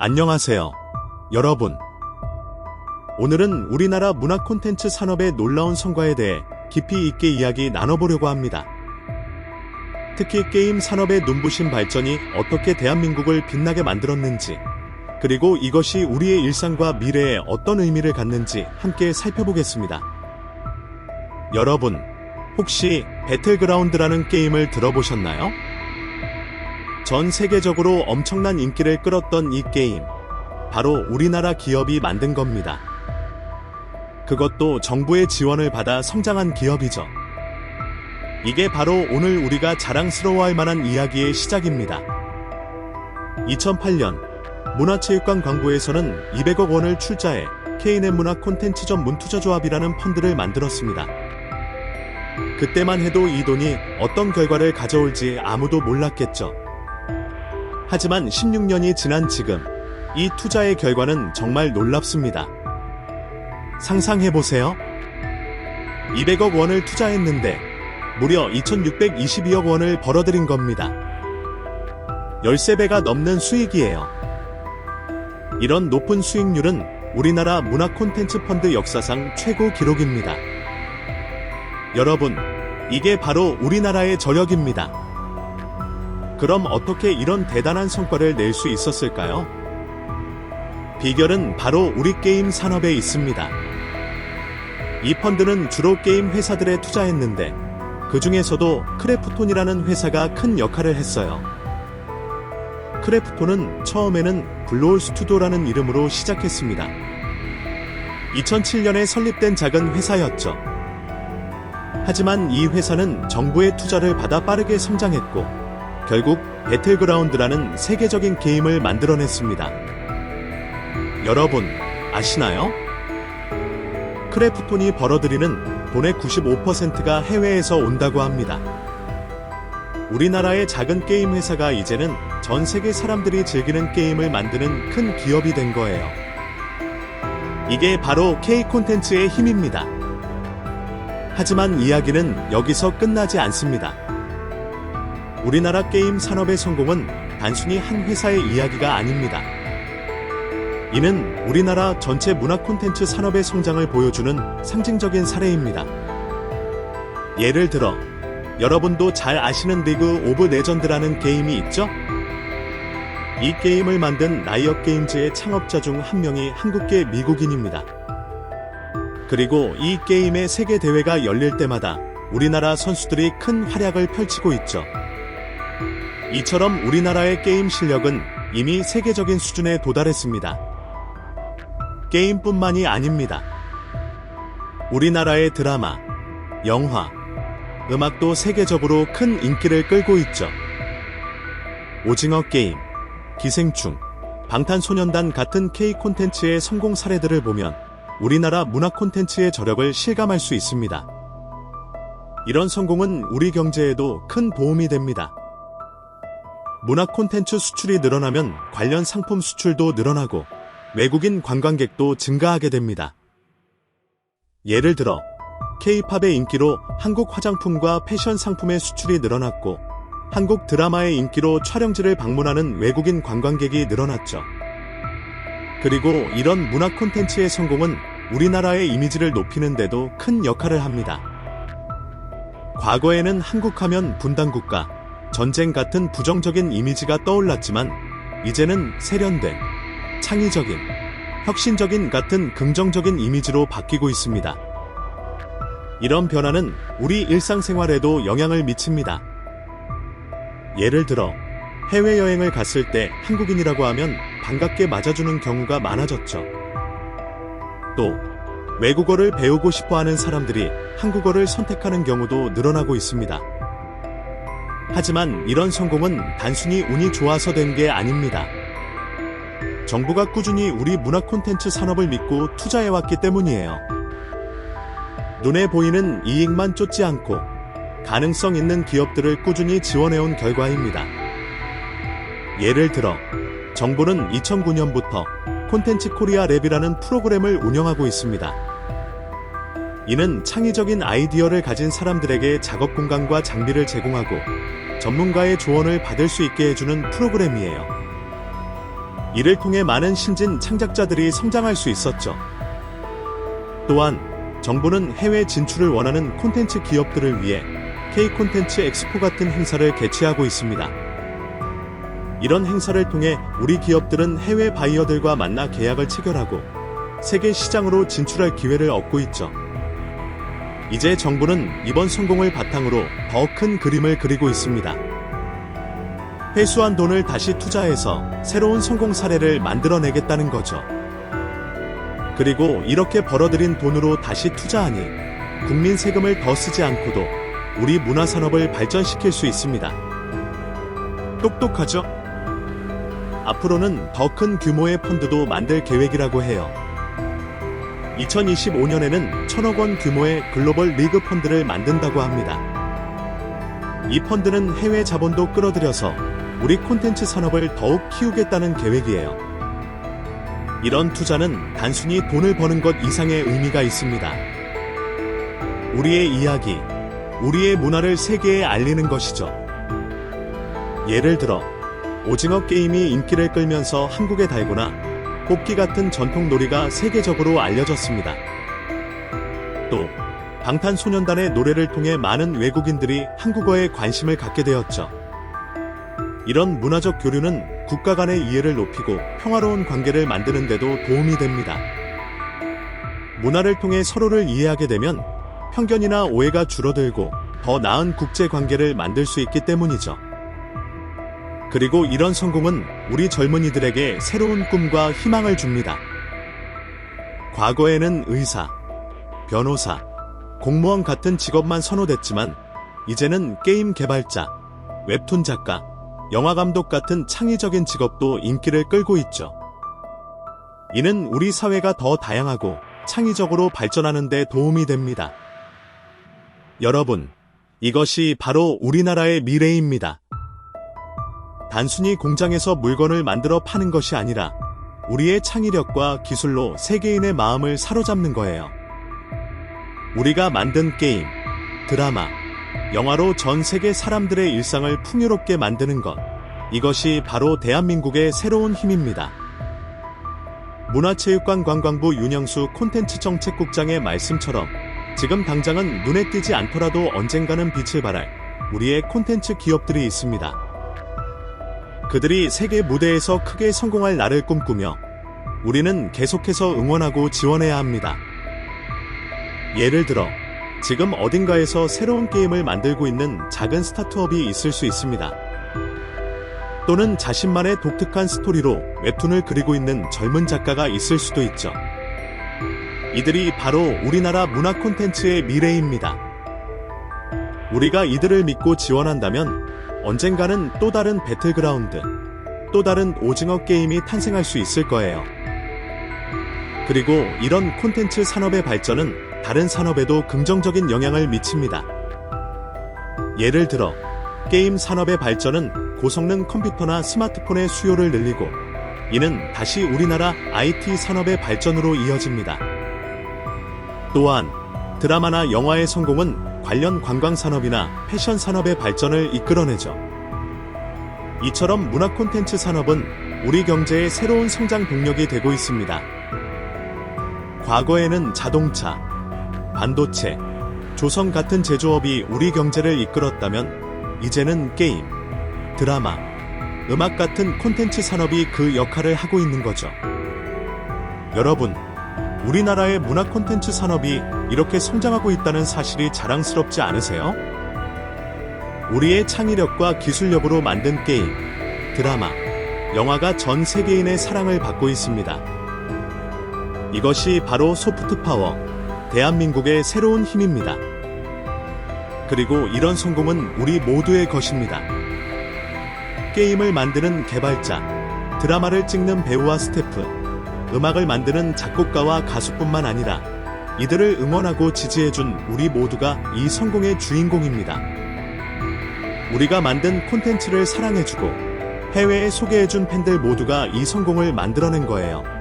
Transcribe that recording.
안녕하세요, 여러분. 오늘은 우리나라 문화 콘텐츠 산업의 놀라운 성과에 대해 깊이 있게 이야기 나눠보려고 합니다. 특히 게임 산업의 눈부신 발전이 어떻게 대한민국을 빛나게 만들었는지, 그리고 이것이 우리의 일상과 미래에 어떤 의미를 갖는지 함께 살펴보겠습니다. 여러분, 혹시 배틀그라운드라는 게임을 들어보셨나요? 전 세계적으로 엄청난 인기를 끌었던 이 게임, 바로 우리나라 기업이 만든 겁니다. 그것도 정부의 지원을 받아 성장한 기업이죠. 이게 바로 오늘 우리가 자랑스러워할 만한 이야기의 시작입니다. 2008년 문화체육관 광고에서는 200억 원을 출자해 K넷 문화 콘텐츠 전문 투자조합이라는 펀드를 만들었습니다. 그때만 해도 이 돈이 어떤 결과를 가져올지 아무도 몰랐겠죠. 하지만 16년이 지난 지금, 이 투자의 결과는 정말 놀랍습니다. 상상해보세요. 200억 원을 투자했는데 무려 2,622억 원을 벌어들인 겁니다. 13배가 넘는 수익이에요. 이런 높은 수익률은 우리나라 문화 콘텐츠 펀드 역사상 최고 기록입니다. 여러분, 이게 바로 우리나라의 저력입니다. 그럼 어떻게 이런 대단한 성과를 낼 수 있었을까요? 비결은 바로 우리 게임 산업에 있습니다. 이 펀드는 주로 게임 회사들에 투자했는데, 그 중에서도 크래프톤이라는 회사가 큰 역할을 했어요. 크래프톤은 처음에는 블루홀 스튜디오라는 이름으로 시작했습니다. 2007년에 설립된 작은 회사였죠. 하지만 이 회사는 정부의 투자를 받아 빠르게 성장했고, 결국 배틀그라운드라는 세계적인 게임을 만들어냈습니다. 여러분, 아시나요? 크래프톤이 벌어들이는 돈의 95%가 해외에서 온다고 합니다. 우리나라의 작은 게임 회사가 이제는 전 세계 사람들이 즐기는 게임을 만드는 큰 기업이 된 거예요. 이게 바로 K콘텐츠의 힘입니다. 하지만 이야기는 여기서 끝나지 않습니다. 우리나라 게임 산업의 성공은 단순히 한 회사의 이야기가 아닙니다. 이는 우리나라 전체 문화 콘텐츠 산업의 성장을 보여주는 상징적인 사례입니다. 예를 들어, 여러분도 잘 아시는 리그 오브 레전드라는 게임이 있죠? 이 게임을 만든 라이엇 게임즈의 창업자 중 한 명이 한국계 미국인입니다. 그리고 이 게임의 세계 대회가 열릴 때마다 우리나라 선수들이 큰 활약을 펼치고 있죠. 이처럼 우리나라의 게임 실력은 이미 세계적인 수준에 도달했습니다. 게임뿐만이 아닙니다. 우리나라의 드라마, 영화, 음악도 세계적으로 큰 인기를 끌고 있죠. 오징어 게임, 기생충, 방탄소년단 같은 K콘텐츠의 성공 사례들을 보면 우리나라 문화 콘텐츠의 저력을 실감할 수 있습니다. 이런 성공은 우리 경제에도 큰 도움이 됩니다. 문화 콘텐츠 수출이 늘어나면 관련 상품 수출도 늘어나고 외국인 관광객도 증가하게 됩니다. 예를 들어 K-팝의 인기로 한국 화장품과 패션 상품의 수출이 늘어났고, 한국 드라마의 인기로 촬영지를 방문하는 외국인 관광객이 늘어났죠. 그리고 이런 문화 콘텐츠의 성공은 우리나라의 이미지를 높이는 데도 큰 역할을 합니다. 과거에는 한국하면 분단국가, 전쟁 같은 부정적인 이미지가 떠올랐지만, 이제는 세련된, 창의적인, 혁신적인 같은 긍정적인 이미지로 바뀌고 있습니다. 이런 변화는 우리 일상생활에도 영향을 미칩니다. 예를 들어, 해외여행을 갔을 때 한국인이라고 하면 반갑게 맞아주는 경우가 많아졌죠. 또, 외국어를 배우고 싶어 하는 사람들이 한국어를 선택하는 경우도 늘어나고 있습니다. 하지만 이런 성공은 단순히 운이 좋아서 된 게 아닙니다. 정부가 꾸준히 우리 문화 콘텐츠 산업을 믿고 투자해왔기 때문이에요. 눈에 보이는 이익만 쫓지 않고 가능성 있는 기업들을 꾸준히 지원해온 결과입니다. 예를 들어, 정부는 2009년부터 콘텐츠 코리아 랩이라는 프로그램을 운영하고 있습니다. 이는 창의적인 아이디어를 가진 사람들에게 작업 공간과 장비를 제공하고 전문가의 조언을 받을 수 있게 해주는 프로그램이에요. 이를 통해 많은 신진 창작자들이 성장할 수 있었죠. 또한 정부는 해외 진출을 원하는 콘텐츠 기업들을 위해 K콘텐츠 엑스포 같은 행사를 개최하고 있습니다. 이런 행사를 통해 우리 기업들은 해외 바이어들과 만나 계약을 체결하고 세계 시장으로 진출할 기회를 얻고 있죠. 이제 정부는 이번 성공을 바탕으로 더 큰 그림을 그리고 있습니다. 회수한 돈을 다시 투자해서 새로운 성공 사례를 만들어내겠다는 거죠. 그리고 이렇게 벌어들인 돈으로 다시 투자하니 국민 세금을 더 쓰지 않고도 우리 문화산업을 발전시킬 수 있습니다. 똑똑하죠? 앞으로는 더 큰 규모의 펀드도 만들 계획이라고 해요. 2025년에는 1,000억 원 규모의 글로벌 리그 펀드를 만든다고 합니다. 이 펀드는 해외 자본도 끌어들여서 우리 콘텐츠 산업을 더욱 키우겠다는 계획이에요. 이런 투자는 단순히 돈을 버는 것 이상의 의미가 있습니다. 우리의 이야기, 우리의 문화를 세계에 알리는 것이죠. 예를 들어 오징어 게임이 인기를 끌면서 한국에 달고나 뽑기 같은 전통 놀이가 세계적으로 알려졌습니다. 또 방탄소년단의 노래를 통해 많은 외국인들이 한국어에 관심을 갖게 되었죠. 이런 문화적 교류는 국가 간의 이해를 높이고 평화로운 관계를 만드는 데도 도움이 됩니다. 문화를 통해 서로를 이해하게 되면 편견이나 오해가 줄어들고 더 나은 국제 관계를 만들 수 있기 때문이죠. 그리고 이런 성공은 우리 젊은이들에게 새로운 꿈과 희망을 줍니다. 과거에는 의사, 변호사, 공무원 같은 직업만 선호됐지만 이제는 게임 개발자, 웹툰 작가, 영화 감독 같은 창의적인 직업도 인기를 끌고 있죠. 이는 우리 사회가 더 다양하고 창의적으로 발전하는 데 도움이 됩니다. 여러분, 이것이 바로 우리나라의 미래입니다. 단순히 공장에서 물건을 만들어 파는 것이 아니라 우리의 창의력과 기술로 세계인의 마음을 사로잡는 거예요. 우리가 만든 게임, 드라마, 영화로 전 세계 사람들의 일상을 풍요롭게 만드는 것, 이것이 바로 대한민국의 새로운 힘입니다. 문화체육관광부 윤영수 콘텐츠정책국장의 말씀처럼 지금 당장은 눈에 띄지 않더라도 언젠가는 빛을 발할 우리의 콘텐츠 기업들이 있습니다. 그들이 세계 무대에서 크게 성공할 날을 꿈꾸며 우리는 계속해서 응원하고 지원해야 합니다. 예를 들어 지금 어딘가에서 새로운 게임을 만들고 있는 작은 스타트업이 있을 수 있습니다. 또는 자신만의 독특한 스토리로 웹툰을 그리고 있는 젊은 작가가 있을 수도 있죠. 이들이 바로 우리나라 문화 콘텐츠의 미래입니다. 우리가 이들을 믿고 지원한다면 언젠가는 또 다른 배틀그라운드, 또 다른 오징어 게임이 탄생할 수 있을 거예요. 그리고 이런 콘텐츠 산업의 발전은 다른 산업에도 긍정적인 영향을 미칩니다. 예를 들어 게임 산업의 발전은 고성능 컴퓨터나 스마트폰의 수요를 늘리고 이는 다시 우리나라 IT 산업의 발전으로 이어집니다. 또한 드라마나 영화의 성공은 관련 관광산업이나 패션 산업의 발전을 이끌어내죠. 이처럼 문화 콘텐츠 산업은 우리 경제의 새로운 성장 동력이 되고 있습니다. 과거에는 자동차, 반도체, 조선 같은 제조업이 우리 경제를 이끌었다면 이제는 게임, 드라마, 음악 같은 콘텐츠 산업이 그 역할을 하고 있는 거죠. 여러분, 우리나라의 문화 콘텐츠 산업이 이렇게 성장하고 있다는 사실이 자랑스럽지 않으세요? 우리의 창의력과 기술력으로 만든 게임, 드라마, 영화가 전 세계인의 사랑을 받고 있습니다. 이것이 바로 소프트 파워, 대한민국의 새로운 힘입니다. 그리고 이런 성공은 우리 모두의 것입니다. 게임을 만드는 개발자, 드라마를 찍는 배우와 스태프, 음악을 만드는 작곡가와 가수뿐만 아니라 이들을 응원하고 지지해준 우리 모두가 이 성공의 주인공입니다. 우리가 만든 콘텐츠를 사랑해주고 해외에 소개해준 팬들 모두가 이 성공을 만들어낸 거예요.